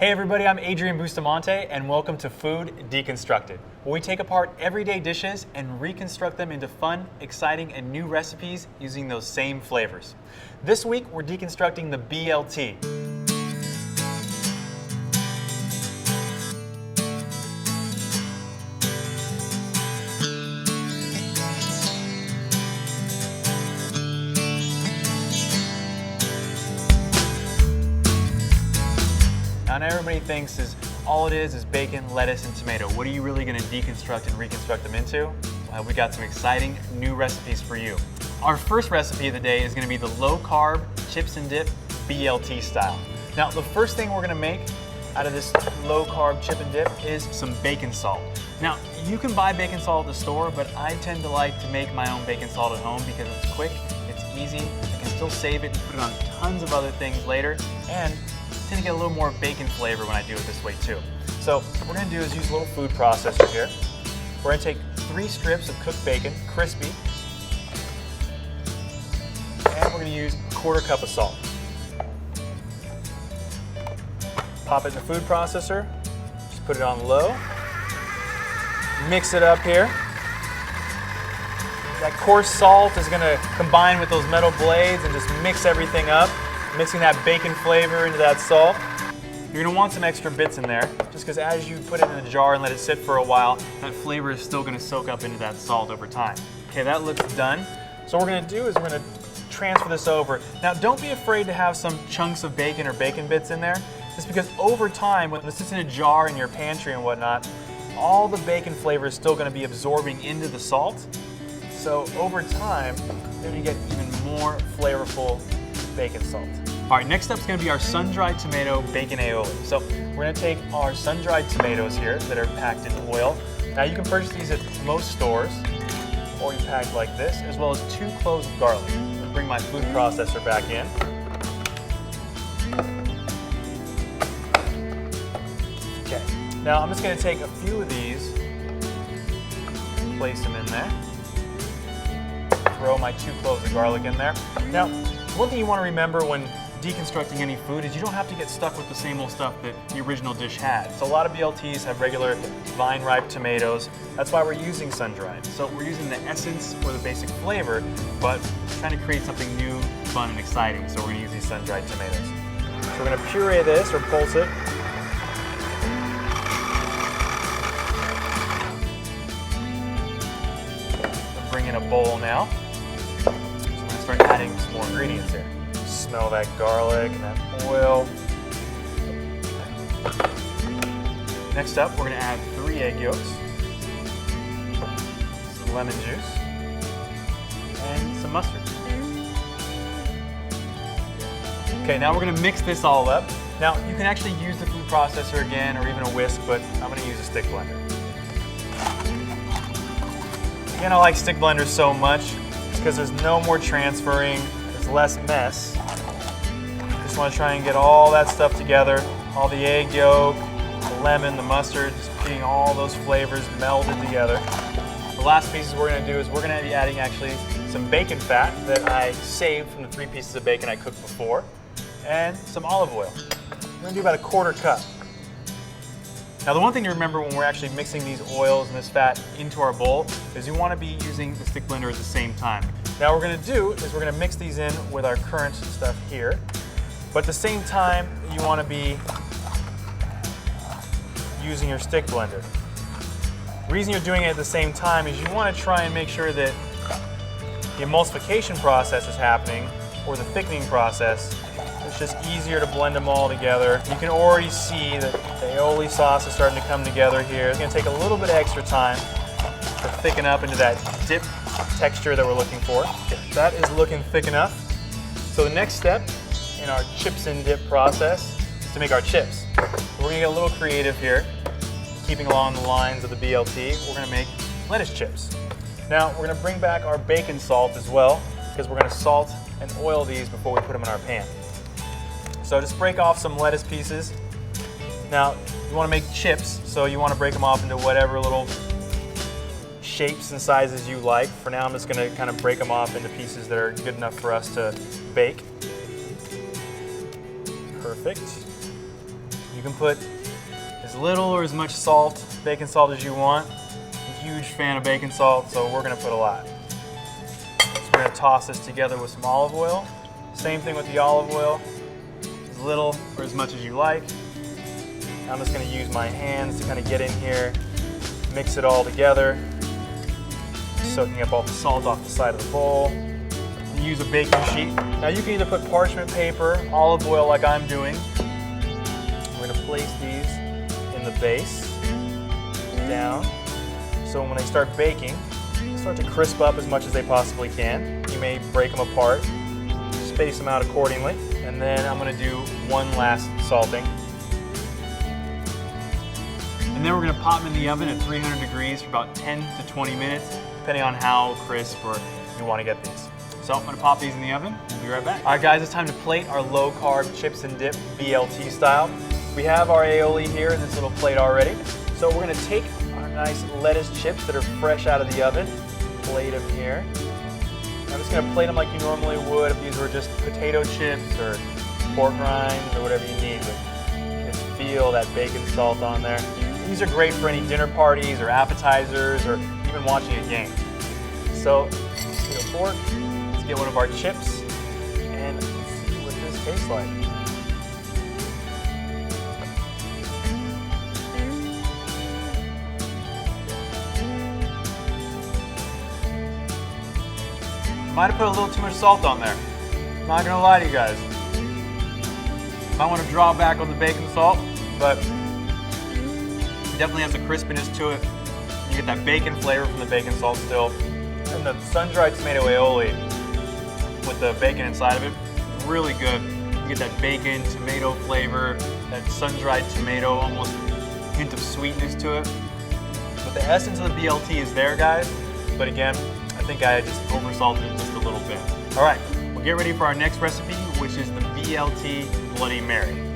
Hey everybody, I'm Adrian Bustamante and welcome to Food Deconstructed, where we take apart everyday dishes and reconstruct them into fun, exciting, and new recipes using those same flavors. This week, we're deconstructing the BLT. Now everybody thinks all it is bacon, lettuce, and tomato. What are you really going to deconstruct and reconstruct them into? Well, we got some exciting new recipes for you. Our first recipe of the day is going to be the low-carb chips and dip BLT style. Now the first thing we're going to make out of this low-carb chip and dip is some bacon salt. Now you can buy bacon salt at the store, but I tend to like to make my own bacon salt at home because it's quick, it's easy, I can still save it and put it on tons of other things later, and I tend to get a little more bacon flavor when I do it this way too. So what we're going to do is use a little food processor here. We're going to take 3 strips of cooked bacon, crispy, and we're going to use a 1/4 cup of salt. Pop it in the food processor, just put it on low, mix it up here. That coarse salt is going to combine with those metal blades and just mix everything up, mixing that bacon flavor into that salt. You're going to want some extra bits in there, just because as you put it in a jar and let it sit for a while, that flavor is still going to soak up into that salt over time. Okay, that looks done. So what we're going to do is we're going to transfer this over. Now don't be afraid to have some chunks of bacon or bacon bits in there, just because over time, when this sits in a jar in your pantry and whatnot, all the bacon flavor is still going to be absorbing into the salt. So over time, you're going to get even more flavorful bacon salt. All right, next up is going to be our sun-dried tomato bacon aioli. So we're going to take our sun-dried tomatoes here that are packed in oil. Now you can purchase these at most stores, or you pack like this, as well as 2 cloves of garlic. I'm going to bring my food processor back in. Okay, now I'm just going to take a few of these, place them in there, throw my 2 cloves of garlic in there. Now, one thing you want to remember when deconstructing any food is you don't have to get stuck with the same old stuff that the original dish had. So a lot of BLTs have regular vine-ripe tomatoes. That's why we're using sun-dried. So we're using the essence or the basic flavor, but trying to create something new, fun, and exciting. So we're going to use these sun-dried tomatoes. So we're going to puree this or pulse it. We'll bring in a bowl now. So we're going to start adding some more ingredients here. Smell that garlic and that oil. Next up, we're going to add 3 egg yolks, some lemon juice, and some mustard. Okay, now we're going to mix this all up. Now, you can actually use the food processor again or even a whisk, but I'm going to use a stick blender. Again, I like stick blenders so much because there's no more transferring, there's less mess. Just want to try and get all that stuff together, all the egg yolk, the lemon, the mustard, just getting all those flavors melded together. The last pieces we're going to do is we're going to be adding actually some bacon fat that I saved from the 3 pieces of bacon I cooked before, and some olive oil. We're going to do about a 1/4 cup. Now the one thing to remember when we're actually mixing these oils and this fat into our bowl is you want to be using the stick blender at the same time. Now what we're going to do is we're going to mix these in with our current stuff here. But at the same time, you want to be using your stick blender. The reason you're doing it at the same time is you want to try and make sure that the emulsification process is happening, or the thickening process. It's just easier to blend them all together. You can already see that the aioli sauce is starting to come together here. It's going to take a little bit of extra time to thicken up into that dip texture that we're looking for. Okay, that is looking thick enough. So the next step in our chips and dip process is to make our chips. So we're going to get a little creative here, keeping along the lines of the BLT. We're going to make lettuce chips. Now we're going to bring back our bacon salt as well, because we're going to salt and oil these before we put them in our pan. So just break off some lettuce pieces. Now you want to make chips, so you want to break them off into whatever little shapes and sizes you like. For now I'm just going to kind of break them off into pieces that are good enough for us to bake. Perfect. You can put as little or as much salt, bacon salt as you want. I'm a huge fan of bacon salt, so we're gonna put a lot. So we're gonna toss this together with some olive oil. Same thing with the olive oil, as little or as much as you like. I'm just gonna use my hands to kind of get in here, mix it all together, soaking up all the salt off the side of the bowl. Use a baking sheet. Now you can either put parchment paper, olive oil like I'm doing. We're gonna place these in the base, down. So when they start baking, they start to crisp up as much as they possibly can. You may break them apart, space them out accordingly. And then I'm gonna do one last salting. And then we're gonna pop them in the oven at 300 degrees for about 10 to 20 minutes, depending on how crisp or you wanna get these. So I'm gonna pop these in the oven. We'll be right back. All right guys, it's time to plate our low-carb chips and dip BLT style. We have our aioli here in this little plate already. So we're gonna take our nice lettuce chips that are fresh out of the oven, plate them here. I'm just gonna plate them like you normally would if these were just potato chips or pork rinds or whatever you need. But just feel that bacon salt on there. These are great for any dinner parties or appetizers or even watching a game. So let's get a fork. Get one of our chips and let's see what this tastes like. Might have put a little too much salt on there. Not gonna lie to you guys. Might want to draw back on the bacon salt, but it definitely has a crispiness to it. You get that bacon flavor from the bacon salt still. And the sun-dried tomato aioli with the bacon inside of it, really good. You get that bacon, tomato flavor, that sun-dried tomato, almost hint of sweetness to it. But the essence of the BLT is there, guys. But again, I think I just over-salted it just a little bit. All right, we'll get ready for our next recipe, which is the Blt Bloody Mary.